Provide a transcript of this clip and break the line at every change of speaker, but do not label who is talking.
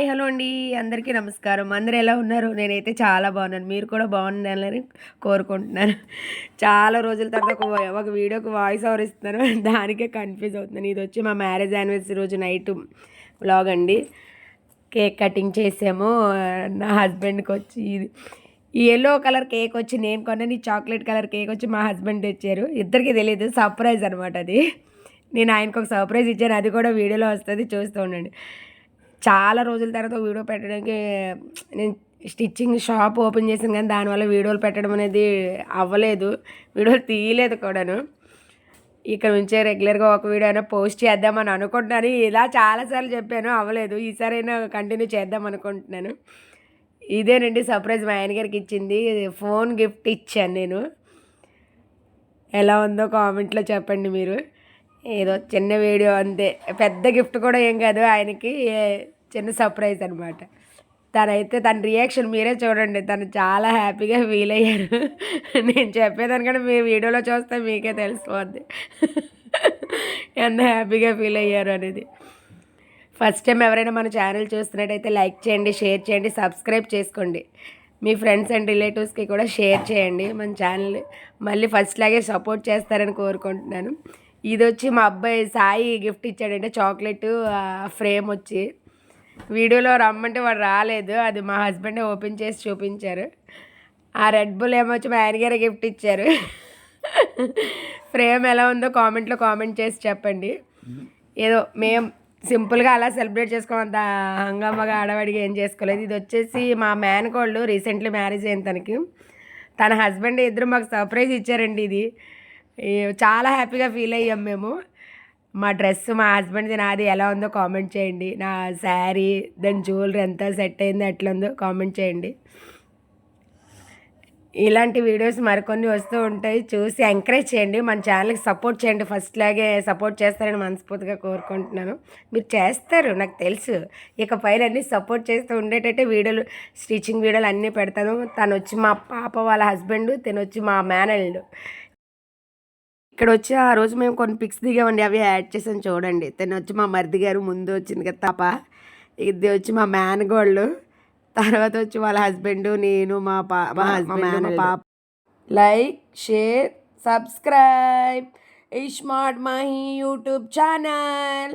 Hello అండి. అందరికీ నమస్కారం. అందరూ ఎలా ఉన్నారు? నేనైతే చాలా బాగున్నాను. మీరు కూడా బాగుండాలని కోరుకుంటున్నాను. చాలా రోజుల తర్వాత ఒక వీడియోకి వాయిస్ ఓవర్ ఇస్తున్నాను. దానికే కన్ఫ్యూజ్ అవుతున్నాను. ఇదొచ్చి మా మ్యారేజ్ యానివర్సరీ రోజు నైట్ వ్లాగ్ అండి. కేక్ కటింగ్ చేసాము. నా హస్బెండ్కి వచ్చి ఈ యెల్లో కలర్ కేక్ వచ్చి నేను కొన్నాను. ఈ చాక్లెట్ కలర్ కేక్ వచ్చి మా హస్బెండ్ తెచ్చారు. ఇద్దరికి తెలియదు, సర్ప్రైజ్ అనమాట అది. నేను ఆయనకు ఒక సర్ప్రైజ్ ఇచ్చాను. అది కూడా వీడియోలో వస్తుంది, చూస్తూ ఉండండి. చాలా రోజుల తర్వాత వీడియో పెట్టడానికి నేను స్టిచ్చింగ్ షాప్ ఓపెన్ చేశాను, కానీ దానివల్ల వీడియోలు పెట్టడం అనేది అవ్వలేదు, వీడియోలు తీయలేదు కూడాను. ఇక్కడ నుంచే రెగ్యులర్గా ఒక వీడియో అయినా పోస్ట్ చేద్దామని అనుకుంటున్నాను. ఇలా చాలాసార్లు చెప్పాను, అవ్వలేదు. ఈసారైనా కంటిన్యూ చేద్దాం అనుకుంటున్నాను. ఇదేనండి సర్ప్రైజ్ మా ఆయన గారికి ఇచ్చింది. ఫోన్ గిఫ్ట్ ఇచ్చాను నేను. ఎలా ఉందో కామెంట్లో చెప్పండి మీరు. ఏదో చిన్న వీడియో అంతే, పెద్ద గిఫ్ట్ కూడా ఏం కాదు, ఆయనకి చిన్న సర్ప్రైజ్ అనమాట. తన రియాక్షన్ మీరే చూడండి. తను చాలా హ్యాపీగా ఫీల్ అయ్యారు. నేను చెప్పేదానికంటే మీరు వీడియోలో చూస్తే మీకే తెలిసిపోద్ది ఎంత హ్యాపీగా ఫీల్ అయ్యారు అనేది. ఫస్ట్ టైం ఎవరైనా మన ఛానల్ చూస్తున్నట్టయితే లైక్ చేయండి, షేర్ చేయండి, సబ్స్క్రైబ్ చేసుకోండి. మీ ఫ్రెండ్స్ అండ్ రిలేటివ్స్కి కూడా షేర్ చేయండి. మన ఛానల్ మళ్ళీ ఫస్ట్ లాగే సపోర్ట్ చేస్తారని కోరుకుంటున్నాను. ఇది వచ్చి మా అబ్బాయి సాయి గిఫ్ట్ ఇచ్చాడంటే చాక్లెట్ ఫ్రేమ్ వచ్చి. వీడియోలో రమ్మంటే వాడు రాలేదు, అది మా హస్బెండే ఓపెన్ చేసి చూపించారు. ఆ రెడ్ బుల్ ఏమొచ్చి మా ఆయనగారే గిఫ్ట్ ఇచ్చారు. ఫ్రేమ్ ఎలా ఉందో కామెంట్లో కామెంట్ చేసి చెప్పండి. ఏదో మేము సింపుల్గా అలా సెలబ్రేట్ చేసుకోమంత హంగామాగా ఆడవాడిగా ఏం చేసుకోలేదు. ఇది వచ్చేసి మా మేనకోళ్ళు రీసెంట్లీ మ్యారేజ్ అయింది. తన హస్బెండ్ ఇద్దరు మాకు సర్ప్రైజ్ ఇచ్చారండి. ఇది చాలా హ్యాపీగా ఫీల్ అయ్యాం మేము. మా డ్రెస్ మా హస్బెండ్ది నాది ఎలా ఉందో కామెంట్ చేయండి. నా శారీ దాని జ్యువెలరీ ఎంత సెట్ అయిందో ఎట్లా ఉందో కామెంట్ చేయండి. ఇలాంటి వీడియోస్ మరికొన్ని వస్తూ ఉంటాయి, చూసి ఎంకరేజ్ చేయండి. మన ఛానల్కి సపోర్ట్ చేయండి. ఫస్ట్ లాగే సపోర్ట్ చేస్తారని మనస్ఫూర్తిగా కోరుకుంటున్నాను. మీరు చేస్తారు నాకు తెలుసు. ఇకపైన అన్నీ సపోర్ట్ చేస్తూ ఉండేటట్టే వీడియోలు, స్టిచ్చింగ్ వీడియోలు అన్నీ పెడతాను. తను వచ్చి మా పాప వాళ్ళ హస్బెండ్, తను వచ్చి మా మేనల్లుడు. ఇక్కడ వచ్చి ఆ రోజు మేము కొన్ని పిక్స్ దిగామండి, అవి యాడ్ చేసాను చూడండి. తను వచ్చి మా మరిది గారు, ముందు వచ్చింది కదా తప, ఇది వచ్చి మా మేనగోళ్ళు, తర్వాత వచ్చి వాళ్ళ హస్బెండ్, నేను, మా హస్బెండ్, మా పాప. Like, share, subscribe smart Mahe YouTube channel.